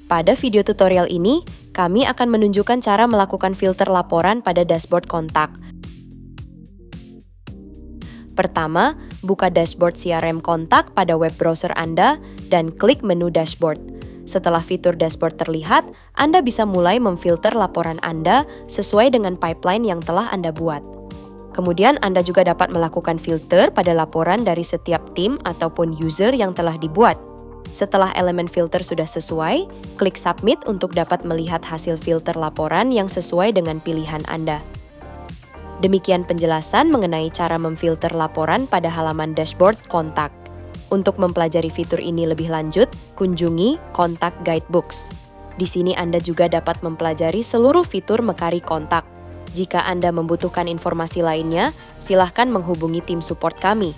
Pada video tutorial ini, kami akan menunjukkan cara melakukan filter laporan pada dashboard kontak. Pertama, buka dashboard CRM kontak pada web browser Anda dan klik menu dashboard. Setelah fitur dashboard terlihat, Anda bisa mulai memfilter laporan Anda sesuai dengan pipeline yang telah Anda buat. Kemudian Anda juga dapat melakukan filter pada laporan dari setiap tim ataupun user yang telah dibuat. Setelah elemen filter sudah sesuai, klik Submit untuk dapat melihat hasil filter laporan yang sesuai dengan pilihan Anda. Demikian penjelasan mengenai cara memfilter laporan pada halaman dashboard kontak. Untuk mempelajari fitur ini lebih lanjut, kunjungi Kontak Guidebooks. Di sini Anda juga dapat mempelajari seluruh fitur Mekari Kontak. Jika Anda membutuhkan informasi lainnya, silakan menghubungi tim support kami.